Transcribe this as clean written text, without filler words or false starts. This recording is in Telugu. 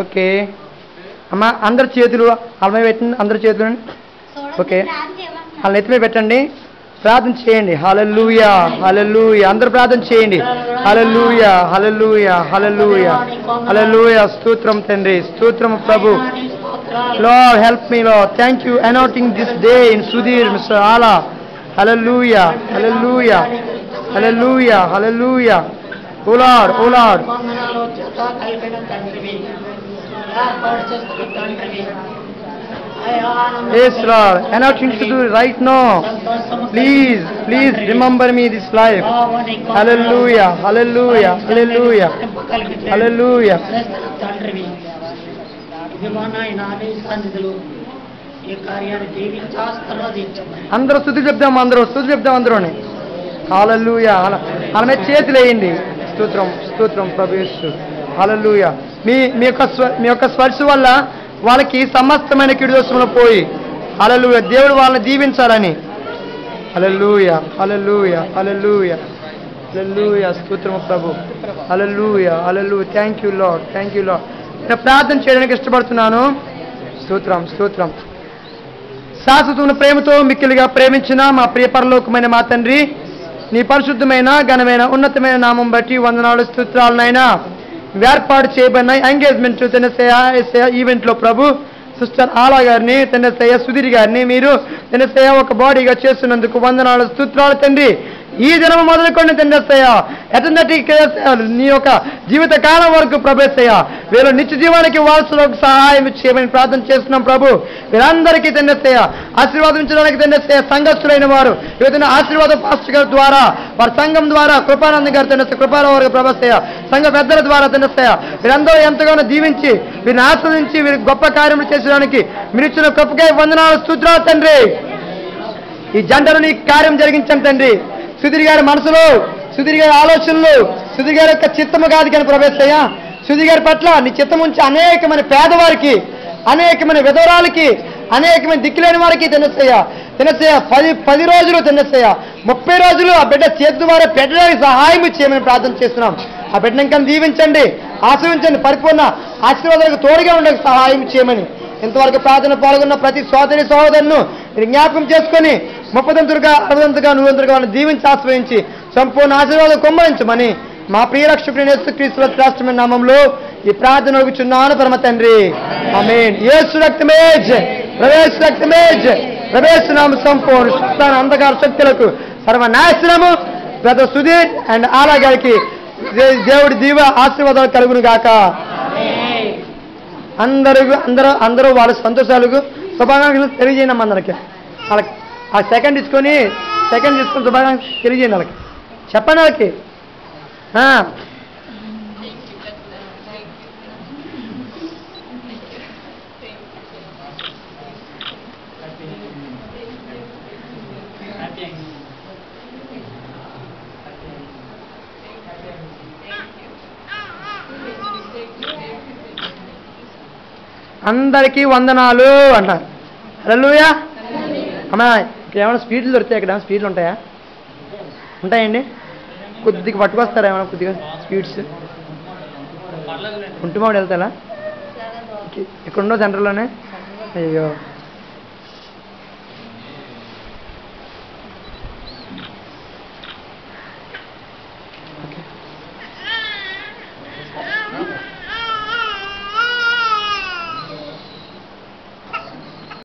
ఓకే అమ్మ, అందరి చేతులు వాళ్ళ మీద పెట్టండి, అందరి చేతులు. ఓకే, వాళ్ళ నెత్తి మీద పెట్టండి, ప్రార్థన చేయండి. హల్లెలూయా హల్లెలూయా, అందరూ ప్రార్థన చేయండి. హల్లెలూయా హల్లెలూయా హల్లెలూయా హల్లెలూయా. స్తోత్రం తండ్రి, స్తోత్రం ప్రభు. Lord, help me, Lord. Thank you anointing this day in Sudhir, Mr. Ala. Hallelujah hallelujah hallelujah hallelujah. Oh Lord, oh Lord. Yes Lord, anointing to do right now. Please, please remember me this life. Hallelujah hallelujah hallelujah hallelujah. అందరూ స్తుతి చెప్దాం, అందరూ స్తుతి చెప్దాం, అందరూని. హల్లెలూయా. వాళ్ళ మీద చేతులు వేయండి. స్తోత్రం స్తోత్రం ప్రభు యేసు. హల్లెలూయా. మీ యొక్క స్పర్శ వల్ల వాళ్ళకి సమస్తమైన కీడుదోషములు పోయి, హల్లెలూయా, దేవుడు వాళ్ళని దీవించాలని. హల్లెలూయా హల్లెలూయా హల్లెలూయా హల్లెలూయా. స్తోత్రం ప్రభు. Hallelujah hallelujah. Thank you lord, thank you lord. నేను ప్రార్థన చేయడానికి ఇష్టపడుతున్నాను. స్తోత్రం స్తోత్రం. శాశ్వతమైన ప్రేమతో మిక్కిలిగా ప్రేమించిన మా ప్రియ పరలోకమైన మా తండ్రి, నీ పరిశుద్ధమైన ఘనమైన ఉన్నతమైన నామం బట్టి వందనాలు స్తోత్రాలనైనా. ఏర్పాటు చేయబడిన ఎంగేజ్మెంట్ తెనసయ ఈవెంట్లో ప్రభు సిస్టర్ ఆలా గారిని, తెనసయ సుధీర్ గారిని మీరు తెనసయ ఒక బాడీగా చేస్తున్నందుకు వందనాలు స్తోత్రాలు తండ్రి. ఈ దినం మొదలుకొని తండ్రి ఎటన్నటి నీ యొక్క జీవిత కాలం వరకు ప్రభేసయ్య వీళ్ళు నిత్య జీవానికి వారసులకు సహాయం చేయమని ప్రార్థన చేస్తున్నాం ప్రభు. వీరందరికీ తండ్రి ఆశీర్వాదించడానికి తండ్రి సంఘస్థులైన వారు ఏదైనా ఆశీర్వాదం పాస్టర్ గారి ద్వారా, వారి సంఘం ద్వారా కృపానంద గారి తండ్రి కృపారావు గారికి ప్రభేసయ్య, సంఘ పెద్దల ద్వారా తండ్రి వీరందరూ ఎంతగానో దీవించి వీరిని ఆస్వాదించి వీరికి గొప్ప కార్యములు చేసడానికి మీరు ఇచ్చిన కృపకై వందనాలు స్తోత్రాలు తండ్రి. ఈ జంటను నీ కార్యం జరిగించండి తండ్రి. సుధీర్ గారి మనసులో, సుధీర్ గారి ఆలోచనలు, సుధీర్ గారి యొక్క చిత్తము కాదు కానీ ప్రభేసయ్య, సుధీర్ గారి పట్ల నీ చిత్తం ఉంచి అనేకమైన పేదవారికి, అనేకమైన విధవరాలకి, అనేకమైన దిక్కులేని వారికి తినసయ్య 10 రోజులు తినసయ్య 30 రోజులు ఆ బిడ్డ చేతి ద్వారా పెట్టడానికి సహాయం చేయమని ప్రార్థన చేస్తున్నాం. ఆ బిడ్డను ఇంకా దీవించండి, ఆశీర్వించండి, పరిపూర్ణ ఆశీర్వాదాలకు తోడుగా ఉండడానికి సహాయం చేయమని. ఇంతవరకు ప్రార్థన పాల్గొన్న ప్రతి సోదరి సహోదరును మీరు జ్ఞాపకం చేసుకొని 30ంతులుగా 60ంతులుగా 100ంతులుగా వాళ్ళని దీవించి ఆశ్రయించి సంపూర్ణ ఆశీర్వాదం కుమ్మరించమని మా ప్రియరక్షకుడైన యేసుక్రీస్తు శ్రేష్టమైన నామంలో ఈ ప్రార్థన అడుగుచున్నాను పరమ తండ్రి. ఆమేన్. యేసు రక్తమే జై, ప్రవేశ రక్తమే జై, ప్రవేశ నామ సంపూర్ణ శుద్ధాన అంధకార శక్తులకు సర్వనాశనము. బ్రదర్ సుధీర్ అండ్ ఆలా గారికి దేవుడి దీవ ఆశీర్వాదాలు కలుగును గాక. అందరూ వాళ్ళ సంతోషాలకు శుభాకాంక్షలు తెలియజేయండి అమ్మ అందరికి. వాళ్ళకి ఆ సెకండ్ తీసుకొని శుభాకాంక్షలు తెలియజేయండి వాళ్ళకి, చెప్పండి వాళ్ళకి. అందరికీ వందనాలు అంటారు. హల్లెలూయా. అమ్మా ఏమైనా స్వీట్లు దొరుకుతాయి? ఇక్కడ స్వీట్లు ఉంటాయా? ఉంటాయండి. కొద్దిగా పట్టుకొస్తారా ఏమైనా కొద్దిగా స్వీట్స్? ఉంటుమావిడి వెళ్తారా? ఇక్కడ ఉండవు సెంటర్లోనే? అయ్యో.